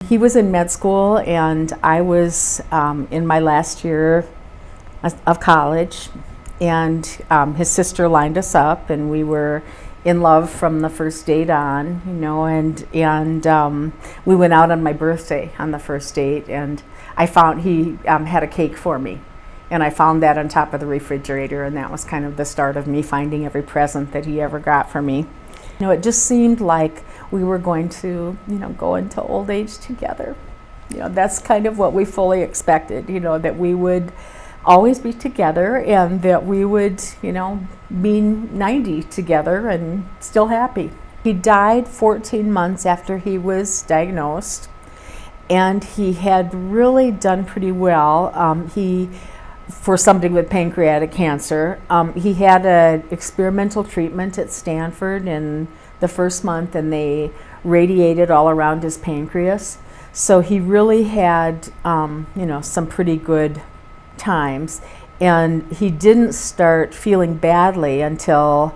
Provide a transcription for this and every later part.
He was in med school, and I was in my last year of college, and his sister lined us up, and we were in love from the first date on, and we went out on my birthday on the first date, and I found he had a cake for me, and I found that on top of the refrigerator, and that was kind of the start of me finding every present that he ever got for me. It just seemed like we were going to, go into old age together. That's kind of what we fully expected, that we would always be together and that we would, be 90 together and still happy. He died 14 months after he was diagnosed, and he had really done pretty well. For somebody with pancreatic cancer. He had an experimental treatment at Stanford in the first month, and they radiated all around his pancreas. So he really had, some pretty good times. And he didn't start feeling badly until,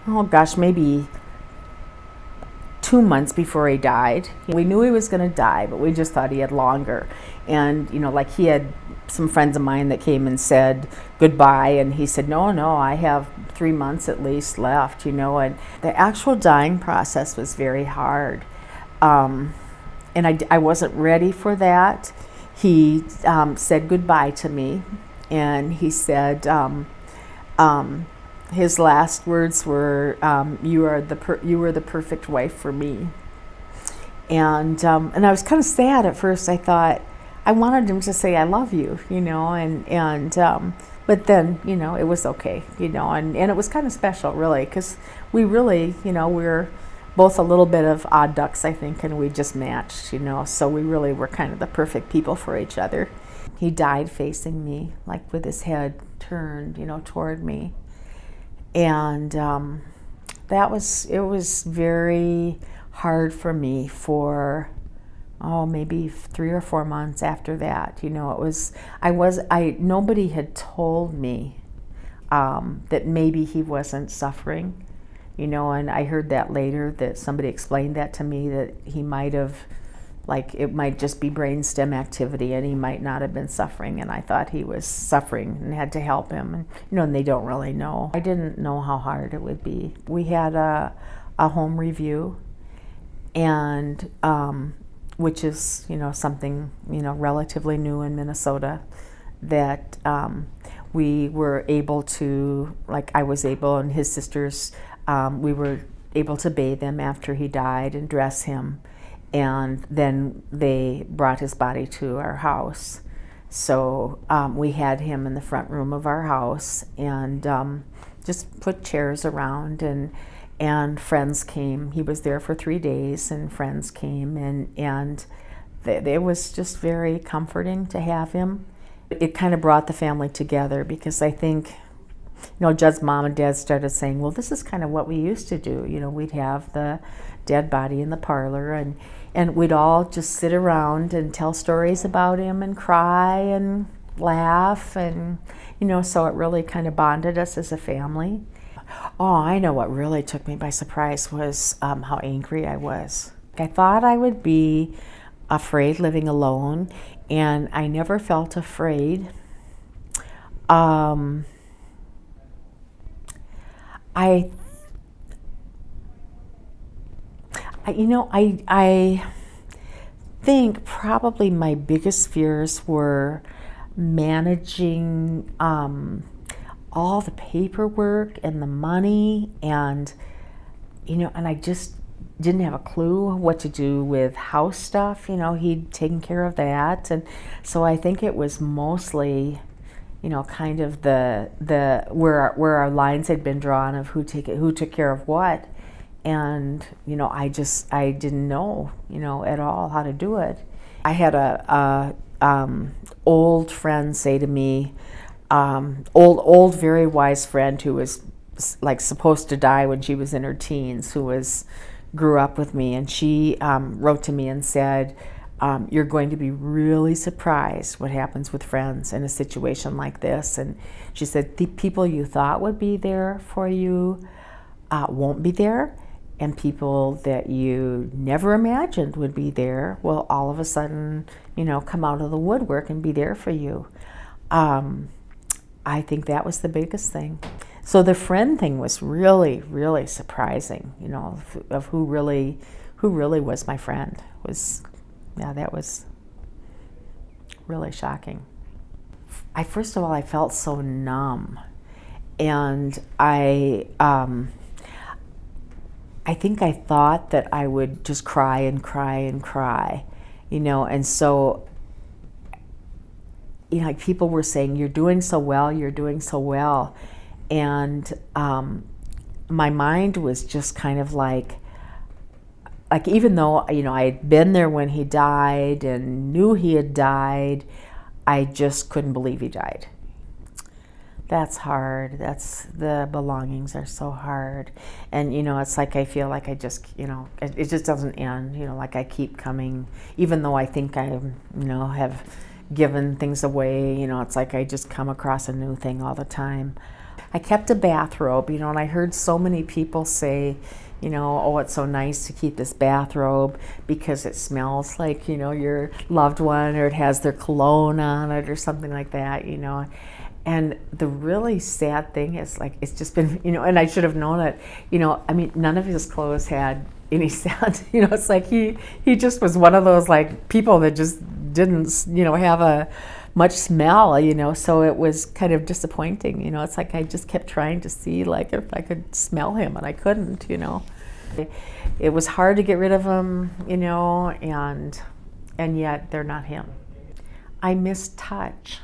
maybe 2 months before he died. We knew he was going to die, but we just thought he had longer. And, he had some friends of mine that came and said goodbye, and he said, no, I have 3 months at least left, and the actual dying process was very hard. And I wasn't ready for that. He said goodbye to me, and he said, his last words were, you were the perfect wife for me. And I was kind of sad at first. I thought, I wanted him to say, I love you, but then, it was okay, and it was kind of special, really, because we really, we're both a little bit of odd ducks, I think, and we just matched, so we really were kind of the perfect people for each other. He died facing me, like with his head turned, toward me. And it was very hard for me for maybe 3 or 4 months after that. Nobody had told me that maybe he wasn't suffering, and I heard that later, that somebody explained that to me, that he might have, it might just be brainstem activity and he might not have been suffering, and I thought he was suffering and had to help him, and they don't really know. I didn't know how hard it would be. We had a home review, and which is, something, relatively new in Minnesota, that we were able to, I was able, and his sisters, we were able to bathe him after he died and dress him. And then they brought his body to our house. So we had him in the front room of our house, and just put chairs around, and friends came. He was there for 3 days, and friends came, and it was just very comforting to have him. It kind of brought the family together, because I think, Judd's mom and dad started saying, well, this is kind of what we used to do. We'd have the dead body in the parlor, and we'd all just sit around and tell stories about him and cry and laugh, and, so it really kind of bonded us as a family. Oh, I know what really took me by surprise was how angry I was. I thought I would be afraid living alone, and I never felt afraid. I think probably my biggest fears were managing all the paperwork and the money, and I just didn't have a clue what to do with house stuff. He'd taken care of that, and so I think it was mostly, kind of the where our lines had been drawn of who took care of what, and I didn't know at all how to do it. I had a old friend say to me, old very wise friend who was supposed to die when she was in her teens, who grew up with me, and she wrote to me and said, you're going to be really surprised what happens with friends in a situation like this. And she said, the people you thought would be there for you won't be there, and people that you never imagined would be there will all of a sudden, come out of the woodwork and be there for you. I think that was the biggest thing. So the friend thing was really, really surprising, of who really was my friend. That was really shocking. First of all, I felt so numb, and I think I thought that I would just cry and cry and cry, and so, like people were saying, you're doing so well, and my mind was just kind of like even though, I'd been there when he died and knew he had died, I just couldn't believe he died. That's hard. The belongings are so hard. And, it's like I feel like I just, it just doesn't end, like I keep coming, even though I think I, have given things away, it's like I just come across a new thing all the time. I kept a bathrobe, and I heard so many people say, oh, it's so nice to keep this bathrobe because it smells like, your loved one, or it has their cologne on it or something like that, And the really sad thing is, like, it's just been, and I should have known it, none of his clothes had any scent. It's like he just was one of those, like, people that just didn't, have a much smell, so it was kind of disappointing. It's like I just kept trying to see, like, if I could smell him, and I couldn't. It was hard to get rid of them, and yet they're not him. I miss touch.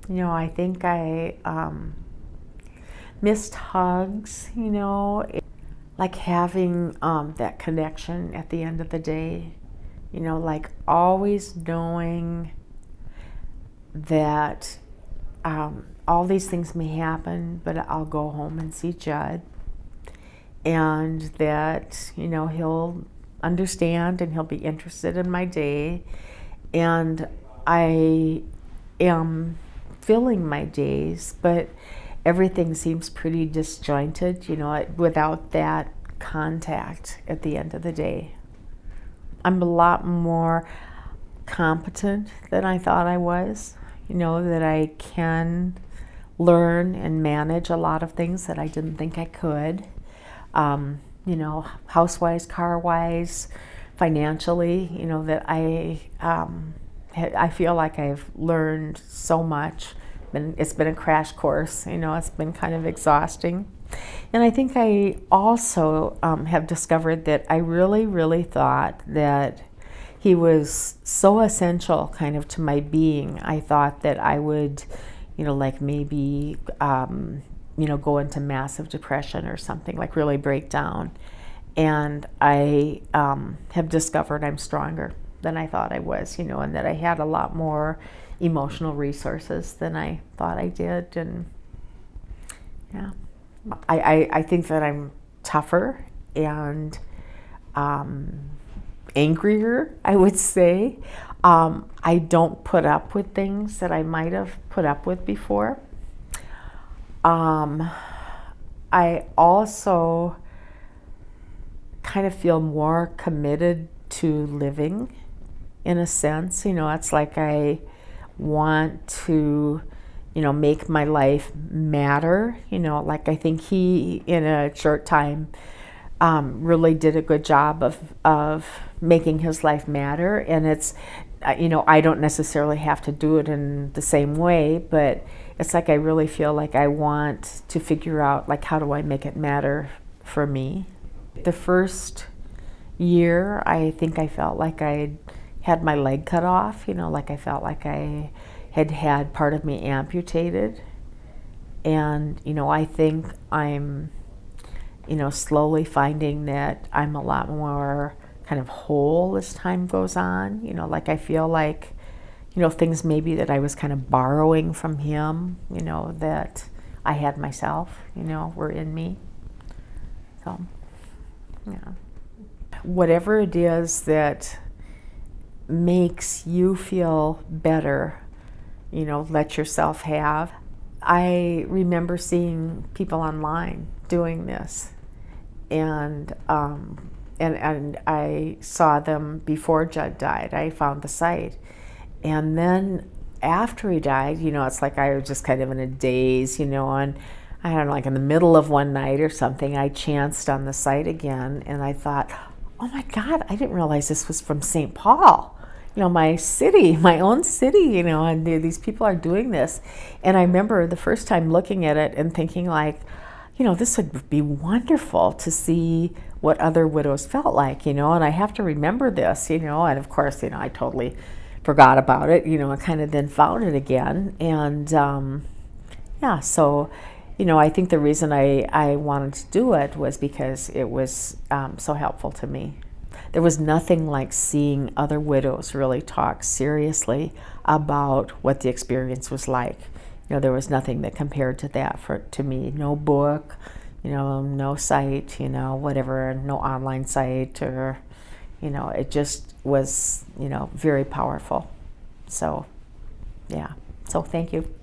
I think I missed hugs, like having that connection at the end of the day, like always knowing that all these things may happen, but I'll go home and see Judd, and that, he'll understand and he'll be interested in my day, and I am filling my days, but everything seems pretty disjointed, without that contact at the end of the day. I'm a lot more competent than I thought I was, that I can learn and manage a lot of things that I didn't think I could, house-wise, car-wise, financially, that I feel like I've learned so much. It's been a crash course, it's been kind of exhausting. And I think I also have discovered that I really, really thought that he was so essential kind of to my being. I thought that I would, like maybe, go into massive depression or something, like really break down. And I have discovered I'm stronger than I thought I was, and that I had a lot more emotional resources than I thought I did. And yeah, I think that I'm tougher and angrier, I would say. I don't put up with things that I might have put up with before. I also kind of feel more committed to living, in a sense. It's like I want to, make my life matter. Like I think he, in a short time, really did a good job of making his life matter. And it's, I don't necessarily have to do it in the same way, but it's like I really feel like I want to figure out, like, how do I make it matter for me? The first year, I think I felt like I had my leg cut off, like I felt like I had part of me amputated. And, I think I'm, slowly finding that I'm a lot more kind of whole as time goes on. Like I feel like, things maybe that I was kind of borrowing from him, that I had myself, were in me. So, yeah. Whatever it is that makes you feel better, let yourself have. I remember seeing people online doing this, and I saw them before Judd died. I found the site. And then after he died, it's like I was just kind of in a daze, and I don't know, like in the middle of one night or something, I chanced on the site again, and I thought, oh my God, I didn't realize this was from St. Paul, my city, my own city, and these people are doing this. And I remember the first time looking at it and thinking like, this would be wonderful to see what other widows felt like, and I have to remember this, and of course, I totally forgot about it, I kind of then found it again. And yeah, so, I think the reason I wanted to do it was because it was so helpful to me. There was nothing like seeing other widows really talk seriously about what the experience was like. There was nothing that compared to that to me. No book, no site, whatever, no online site, or, it just was, very powerful. So, yeah. So thank you.